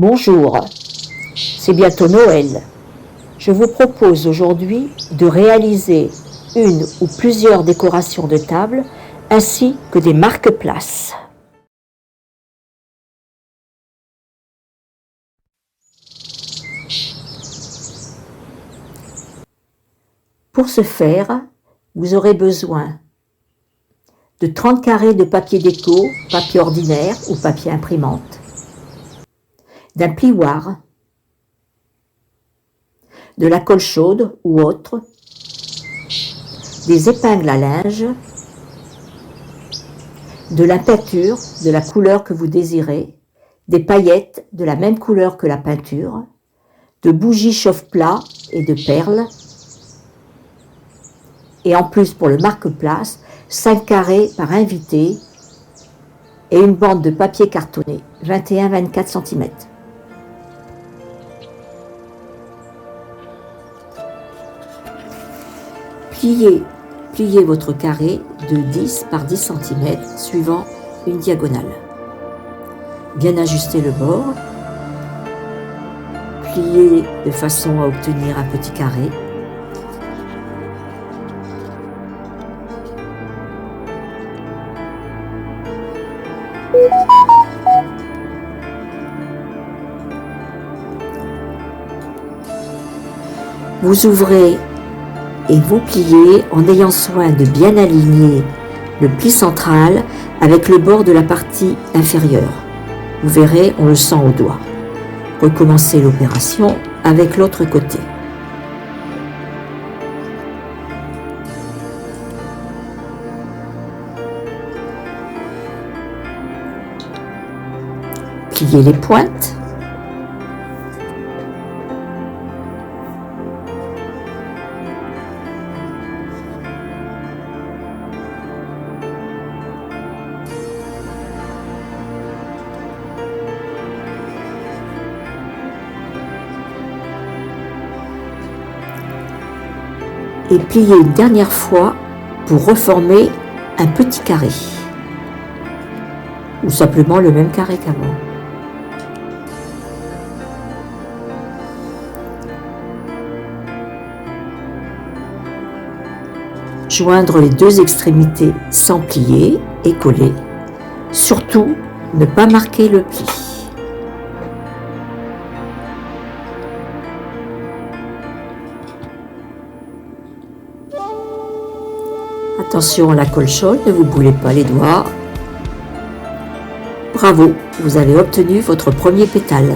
Bonjour, c'est bientôt Noël. Je vous propose aujourd'hui de réaliser une ou plusieurs décorations de table ainsi que des marque-places. Pour ce faire, vous aurez besoin de 30 carrés de papier déco, papier ordinaire ou papier imprimante, d'un plioir, de la colle chaude ou autre, des épingles à linge, de la peinture de la couleur que vous désirez, des paillettes de la même couleur que la peinture, de bougies chauffe-plat et de perles, et en plus pour le marque-place, 5 carrés par invité et une bande de papier cartonné 21-24 cm. Pliez votre carré de 10 par 10 cm suivant une diagonale. Bien ajuster le bord. Pliez de façon à obtenir un petit carré. Vous ouvrez et vous pliez en ayant soin de bien aligner le pli central avec le bord de la partie inférieure. Vous verrez, on le sent au doigt. Recommencez l'opération avec l'autre côté. Pliez les pointes. Et plier une dernière fois pour reformer un petit carré ou simplement le même carré qu'avant. Joindre les deux extrémités sans plier et coller. Surtout, ne pas marquer le pli. Attention à la colle chaude, ne vous brûlez pas les doigts. Bravo, vous avez obtenu votre premier pétale.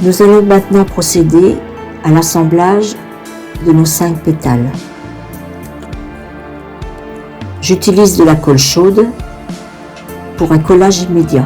Nous allons maintenant procéder à l'assemblage de nos 5 pétales. J'utilise de la colle chaude pour un collage immédiat.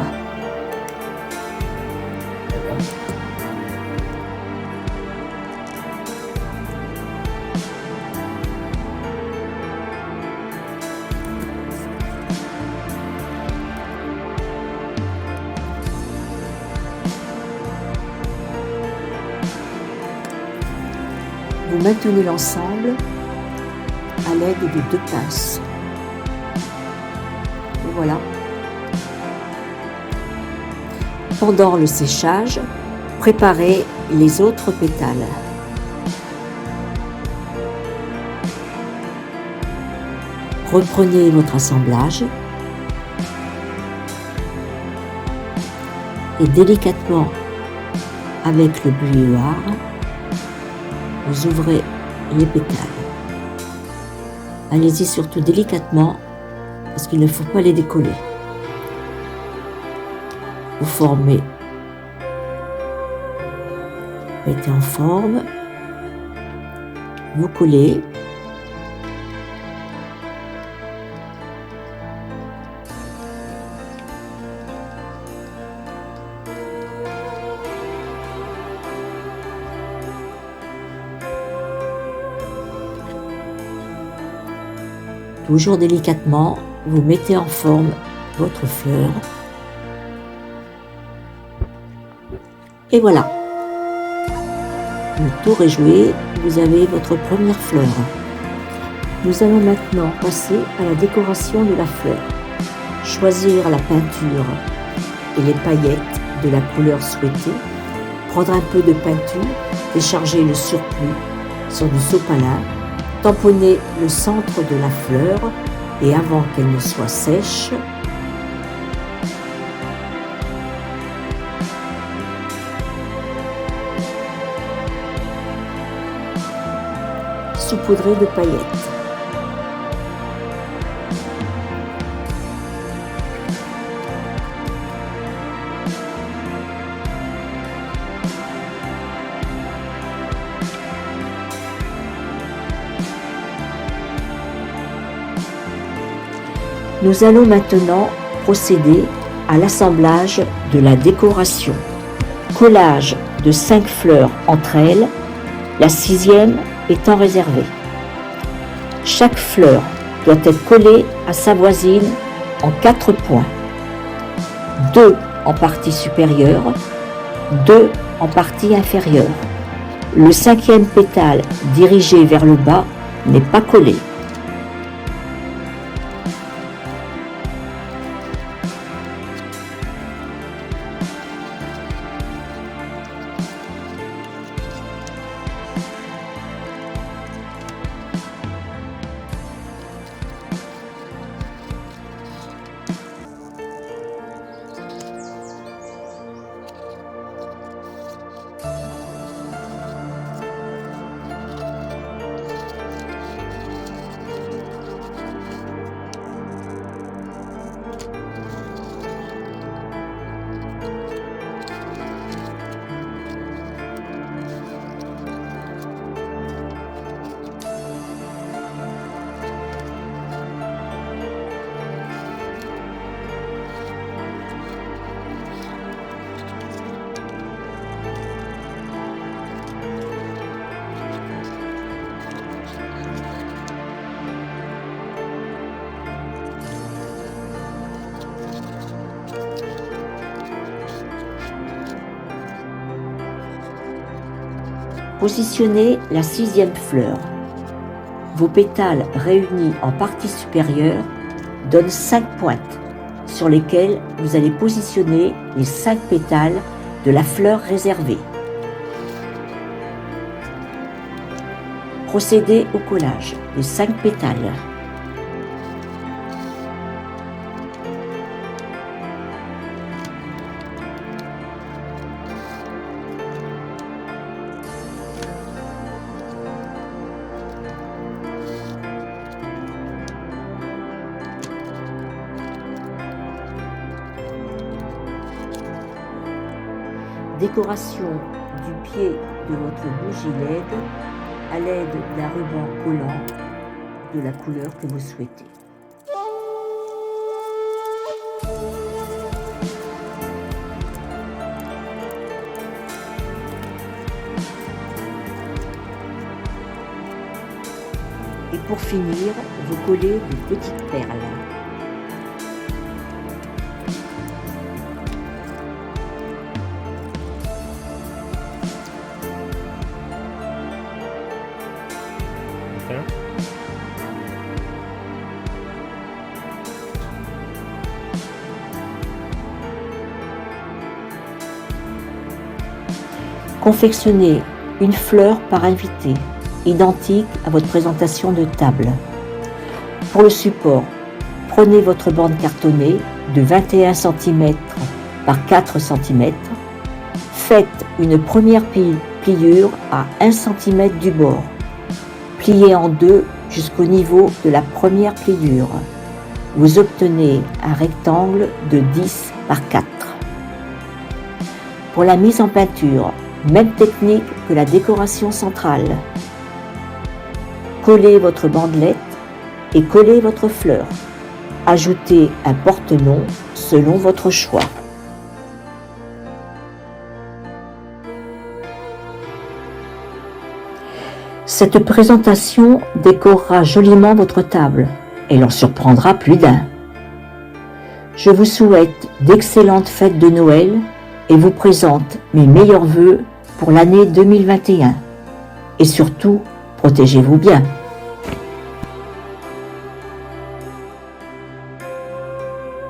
Vous maintenez l'ensemble à l'aide de 2 pinces. Et voilà. Pendant le séchage, préparez les autres pétales. Reprenez votre assemblage et délicatement, avec le plioir, vous ouvrez les pétales. Allez-y surtout délicatement parce qu'il ne faut pas les décoller. Vous formez, mettez en forme, vous collez. Toujours délicatement, vous mettez en forme votre fleur. Et voilà. Le tour est joué, vous avez votre première fleur. Nous allons maintenant passer à la décoration de la fleur. choisir la peinture et les paillettes de la couleur souhaitée, prendre un peu de peinture, décharger le surplus sur du sopalin, tamponner le centre de la fleur et avant qu'elle ne soit sèche, saupoudrer de paillettes. Nous allons maintenant procéder à l'assemblage de la décoration. Collage de 5 fleurs entre elles, la 6e étant réservée. Chaque fleur doit être collée à sa voisine en 4 points. 2 en partie supérieure, 2 en partie inférieure. Le 5e pétale dirigé vers le bas n'est pas collé. Positionnez la 6e fleur. Vos pétales réunis en partie supérieure donnent 5 pointes sur lesquelles vous allez positionner les 5 pétales de la fleur réservée. Procédez au collage des 5 pétales. Décoration du pied de votre bougie LED à l'aide d'un ruban collant de la couleur que vous souhaitez. Et pour finir, vous collez des petites perles. Confectionnez une fleur par invité, identique à votre présentation de table. Pour le support, prenez votre bande cartonnée de 21 cm par 4 cm. Faites une première pliure à 1 cm du bord. Pliez en deux jusqu'au niveau de la première pliure. Vous obtenez un rectangle de 10 par 4. Pour la mise en peinture, même technique que la décoration centrale. Collez votre bandelette et collez votre fleur. Ajoutez un porte-nom selon votre choix. Cette présentation décorera joliment votre table. Elle en surprendra plus d'un. Je vous souhaite d'excellentes fêtes de Noël et vous présente mes meilleurs vœux pour l'année 2021. Et surtout, protégez-vous bien.